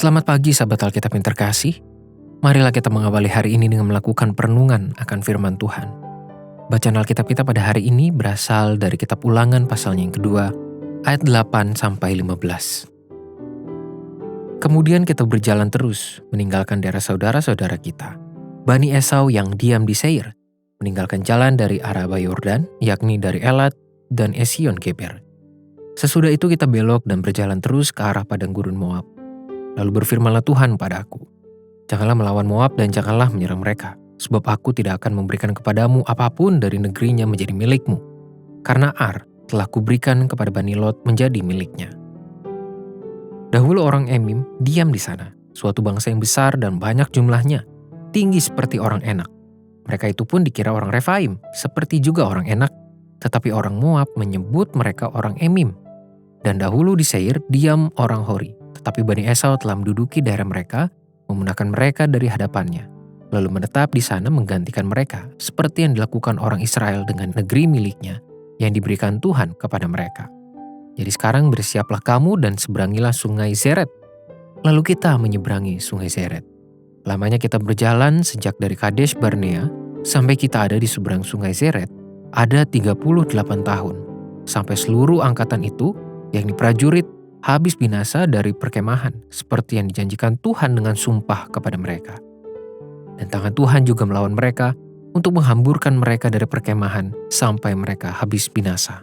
Selamat pagi sahabat Alkitab yang terkasih. Marilah kita mengawali hari ini dengan melakukan perenungan akan firman Tuhan. Bacaan Alkitab kita pada hari ini berasal dari kitab Ulangan pasalnya yang kedua, ayat 8-15. Kemudian kita berjalan terus, meninggalkan daerah saudara-saudara kita, Bani Esau yang diam di Seir, meninggalkan jalan dari Araba Yordan, yakni dari Elat dan Esion Geber. Sesudah itu kita belok dan berjalan terus ke arah padang gurun Moab. Lalu berfirmanlah Tuhan padaku, janganlah melawan Moab dan janganlah menyerang mereka, sebab aku tidak akan memberikan kepadamu apapun dari negerinya menjadi milikmu, karena Ar telah kuberikan kepada Bani Lot menjadi miliknya. Dahulu orang Emim diam di sana, suatu bangsa yang besar dan banyak jumlahnya, tinggi seperti orang Enak. Mereka itu pun dikira orang Refaim, seperti juga orang Enak, tetapi orang Moab menyebut mereka orang Emim. Dan dahulu di Seir diam orang Hori. Tetapi Bani Esau telah menduduki daerah mereka, memunahkan mereka dari hadapannya, lalu menetap di sana menggantikan mereka, seperti yang dilakukan orang Israel dengan negeri miliknya, yang diberikan Tuhan kepada mereka. Jadi sekarang bersiaplah kamu dan seberangilah sungai Zered. Lalu kita menyeberangi sungai Zered. Lamanya kita berjalan sejak dari Kadesh Barnea, sampai kita ada di seberang sungai Zered, ada 38 tahun, sampai seluruh angkatan itu, yakni prajurit, habis binasa dari perkemahan, seperti yang dijanjikan Tuhan dengan sumpah kepada mereka. Dan tangan Tuhan juga melawan mereka untuk menghamburkan mereka dari perkemahan sampai mereka habis binasa.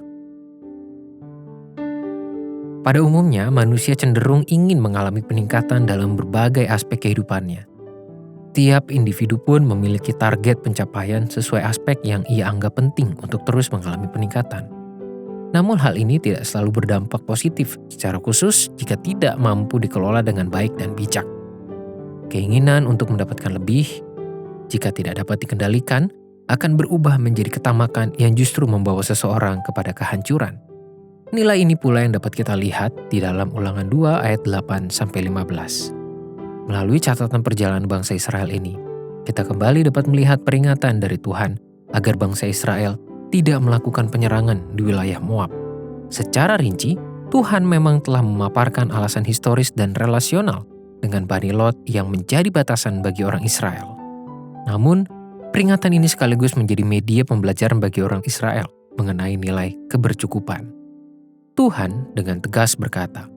Pada umumnya, manusia cenderung ingin mengalami peningkatan dalam berbagai aspek kehidupannya. Tiap individu pun memiliki target pencapaian sesuai aspek yang ia anggap penting untuk terus mengalami peningkatan. Namun hal ini tidak selalu berdampak positif, secara khusus jika tidak mampu dikelola dengan baik dan bijak. Keinginan untuk mendapatkan lebih, jika tidak dapat dikendalikan, akan berubah menjadi ketamakan yang justru membawa seseorang kepada kehancuran. Nilai ini pula yang dapat kita lihat di dalam Ulangan 2 ayat 8-15. Melalui catatan perjalanan bangsa Israel ini, kita kembali dapat melihat peringatan dari Tuhan agar bangsa Israel tidak melakukan penyerangan di wilayah Moab. Secara rinci, Tuhan memang telah memaparkan alasan historis dan relasional dengan Bani Lot yang menjadi batasan bagi orang Israel. Namun, peringatan ini sekaligus menjadi media pembelajaran bagi orang Israel mengenai nilai kebercukupan. Tuhan dengan tegas berkata,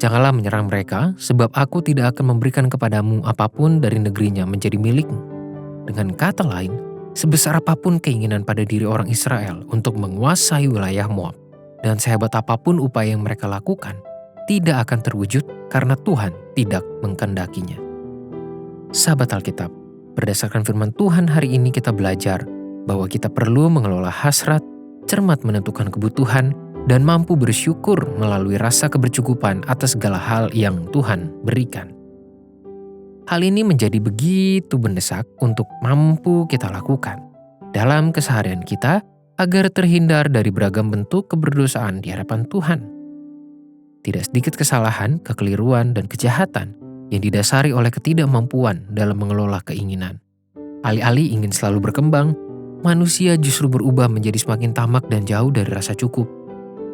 "Janganlah menyerang mereka, sebab aku tidak akan memberikan kepadamu apapun dari negerinya menjadi milikmu." Dengan kata lain, sebesar apapun keinginan pada diri orang Israel untuk menguasai wilayah Moab, dan sehebat apapun upaya yang mereka lakukan, tidak akan terwujud karena Tuhan tidak mengkehendakinya. Sahabat Alkitab, berdasarkan firman Tuhan hari ini kita belajar bahwa kita perlu mengelola hasrat, cermat menentukan kebutuhan, dan mampu bersyukur melalui rasa kebercukupan atas segala hal yang Tuhan berikan. Hal ini menjadi begitu mendesak untuk mampu kita lakukan dalam keseharian kita agar terhindar dari beragam bentuk keberdosaan di hadapan Tuhan. Tidak sedikit kesalahan, kekeliruan, dan kejahatan yang didasari oleh ketidakmampuan dalam mengelola keinginan. Alih-alih ingin selalu berkembang, manusia justru berubah menjadi semakin tamak dan jauh dari rasa cukup.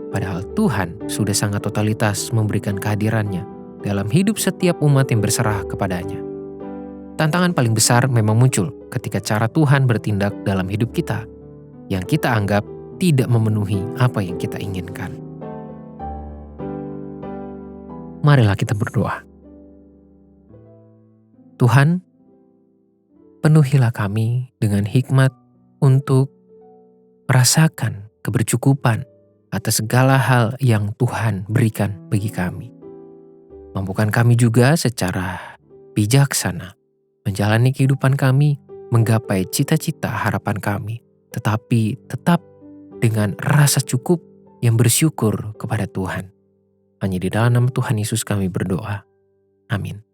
Padahal Tuhan sudah sangat totalitas memberikan kehadirannya dalam hidup setiap umat yang berserah kepadanya. Tantangan paling besar memang muncul ketika cara Tuhan bertindak dalam hidup kita, yang kita anggap tidak memenuhi apa yang kita inginkan. Marilah kita berdoa. Tuhan, penuhilah kami dengan hikmat untuk merasakan kebercukupan atas segala hal yang Tuhan berikan bagi kami. Mampukan kami juga secara bijaksana menjalani kehidupan kami, menggapai cita-cita harapan kami, tetapi tetap dengan rasa cukup yang bersyukur kepada Tuhan. Hanya di dalam nama Tuhan Yesus kami berdoa. Amin.